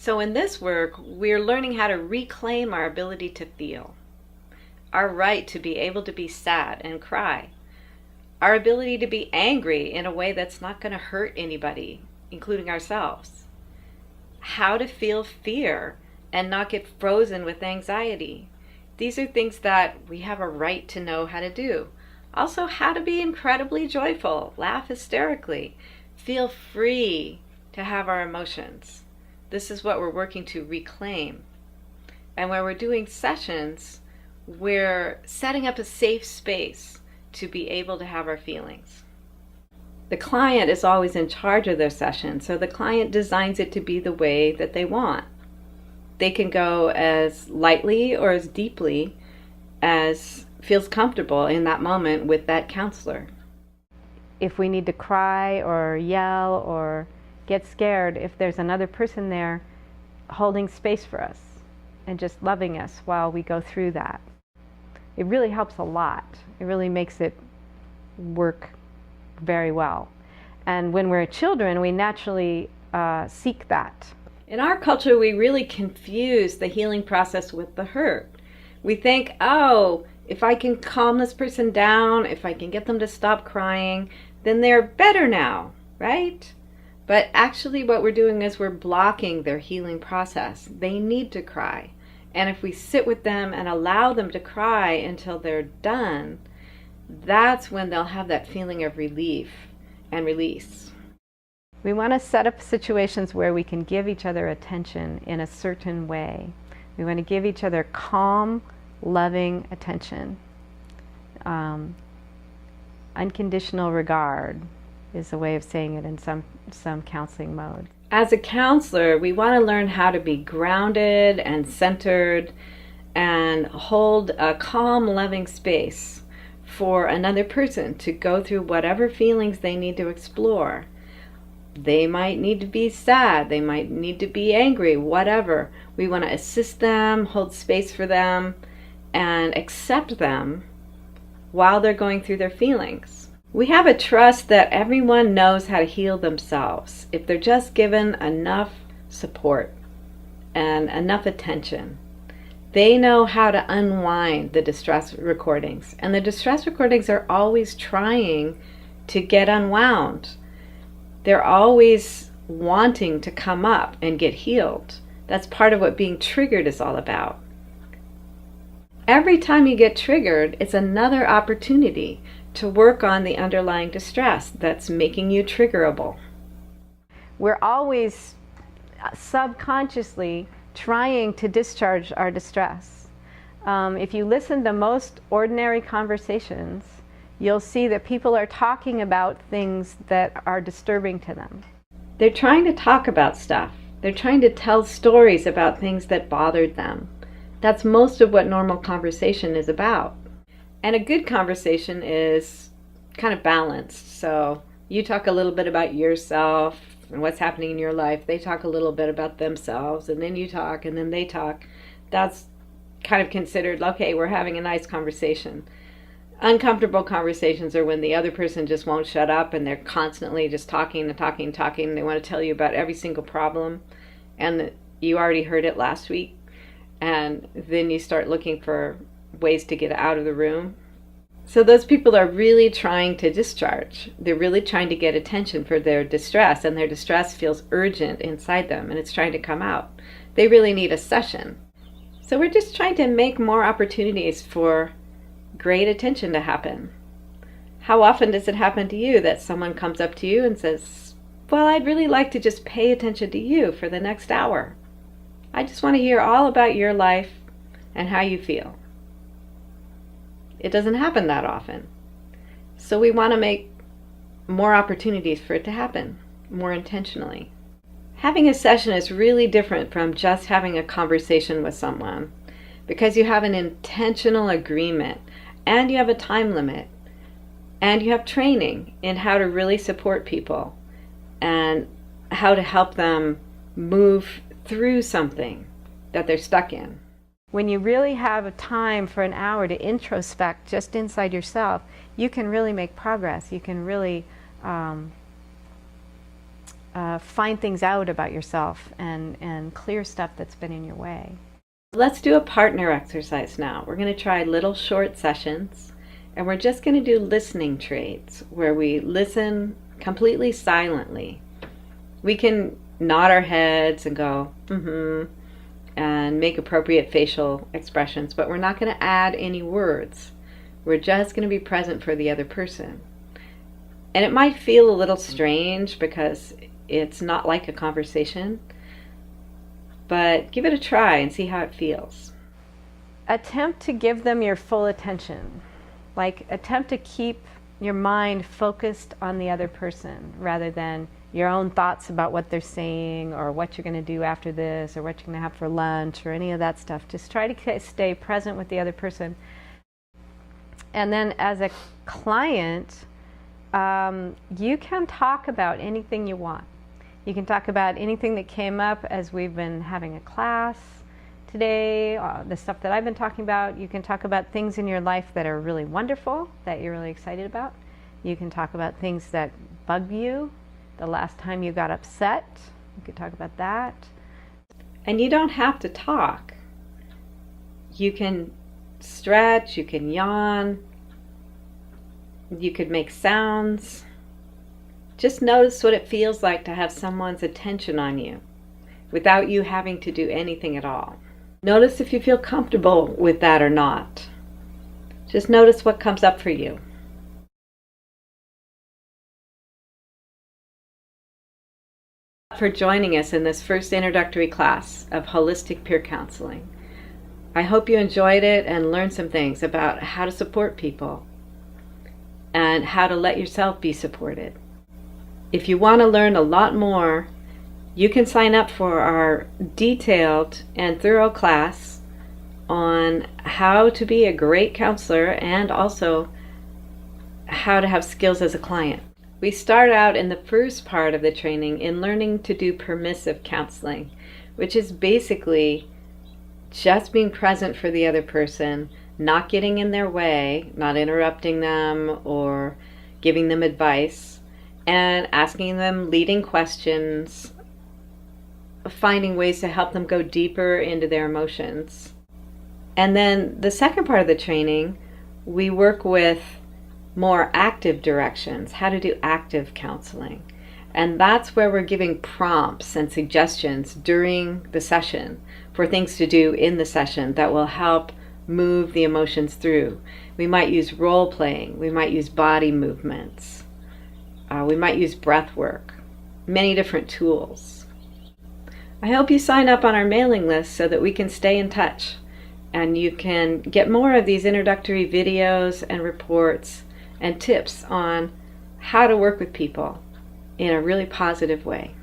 So in this work, we're learning how to reclaim our ability to feel, our right to be able to be sad and cry, our ability to be angry in a way that's not going to hurt anybody, including ourselves, how to feel fear and not get frozen with anxiety. These are things that we have a right to know how to do. Also, how to be incredibly joyful, laugh hysterically, feel free to have our emotions. This is what we're working to reclaim. And when we're doing sessions, we're setting up a safe space to be able to have our feelings. The client is always in charge of their session, so the client designs it to be the way that they want. They can go as lightly or as deeply as feels comfortable in that moment with that counselor. If we need to cry or yell or get scared, if there's another person there holding space for us and just loving us while we go through that, it really helps a lot. It really makes it work very well. And when we're children, we naturally seek that. In our culture, we really confuse the healing process with the hurt. We think, oh, if I can calm this person down, if I can get them to stop crying, then they're better now, right? But actually what we're doing is we're blocking their healing process. They need to cry. And if we sit with them and allow them to cry until they're done, that's when they'll have that feeling of relief and release. We want to set up situations where we can give each other attention in a certain way. We want to give each other calm, loving attention. Unconditional regard is a way of saying it in some counseling mode. As a counselor, we want to learn how to be grounded and centered and hold a calm, loving space for another person to go through whatever feelings they need to explore. They might need to be sad, they might need to be angry, whatever. We want to assist them, hold space for them, and accept them while they're going through their feelings. We have a trust that everyone knows how to heal themselves if they're just given enough support and enough attention. They know how to unwind the distress recordings, and the distress recordings are always trying to get unwound. They're always wanting to come up and get healed. That's part of what being triggered is all about. Every time you get triggered, it's another opportunity to work on the underlying distress that's making you triggerable. We're always subconsciously trying to discharge our distress. If you listen to most ordinary conversations, you'll see that people are talking about things that are disturbing to them. They're trying to talk about stuff. They're trying to tell stories about things that bothered them. That's most of what normal conversation is about. And a good conversation is kind of balanced. So you talk a little bit about yourself and what's happening in your life. They talk a little bit about themselves, and then you talk, and then they talk. That's kind of considered, okay, we're having a nice conversation. Uncomfortable conversations are when the other person just won't shut up and they're constantly just talking and talking and talking. They want to tell you about every single problem, and you already heard it last week. And then you start looking for ways to get out of the room. So those people are really trying to discharge. They're really trying to get attention for their distress, and their distress feels urgent inside them, and it's trying to come out. They really need a session. So we're just trying to make more opportunities for great attention to happen. How often does it happen to you that someone comes up to you and says, well, I'd really like to just pay attention to you for the next hour. I just want to hear all about your life and how you feel. It doesn't happen that often. So we want to make more opportunities for it to happen, more intentionally. Having a session is really different from just having a conversation with someone, because you have an intentional agreement, and you have a time limit, and you have training in how to really support people and how to help them move through something that they're stuck in. When you really have a time for an hour to introspect just inside yourself, you can really make progress. You can really find things out about yourself and clear stuff that's been in your way. Let's do a partner exercise now. We're going to try little short sessions, and we're just going to do listening trades where we listen completely silently. We can nod our heads and go, mm-hmm, and make appropriate facial expressions, but we're not going to add any words. We're just going to be present for the other person. And it might feel a little strange because it's not like a conversation, but give it a try and see how it feels. Attempt to give them your full attention. Like, attempt to keep your mind focused on the other person rather than your own thoughts about what they're saying or what you're going to do after this or what you're going to have for lunch or any of that stuff. Just try to stay present with the other person. And then as a client, you can talk about anything you want. You can talk about anything that came up as we've been having a class today, the stuff that I've been talking about. You can talk about things in your life that are really wonderful, that you're really excited about. You can talk about things that bug you, the last time you got upset. You could talk about that. And you don't have to talk. You can stretch, you can yawn, you could make sounds. Just notice what it feels like to have someone's attention on you without you having to do anything at all. Notice if you feel comfortable with that or not. Just notice what comes up for you. For joining us in this first introductory class of Holistic Peer Counseling. I hope you enjoyed it and learned some things about how to support people and how to let yourself be supported. If you want to learn a lot more, you can sign up for our detailed and thorough class on how to be a great counselor and also how to have skills as a client. We start out in the first part of the training in learning to do permissive counseling, which is basically just being present for the other person, not getting in their way, not interrupting them or giving them advice, and asking them leading questions, finding ways to help them go deeper into their emotions. And then the second part of the training, we work with more active directions, how to do active counseling. And that's where we're giving prompts and suggestions during the session for things to do in the session that will help move the emotions through. We might use role playing, we might use body movements, we might use breath work, many different tools. I hope you sign up on our mailing list so that we can stay in touch and you can get more of these introductory videos and reports and tips on how to work with people in a really positive way.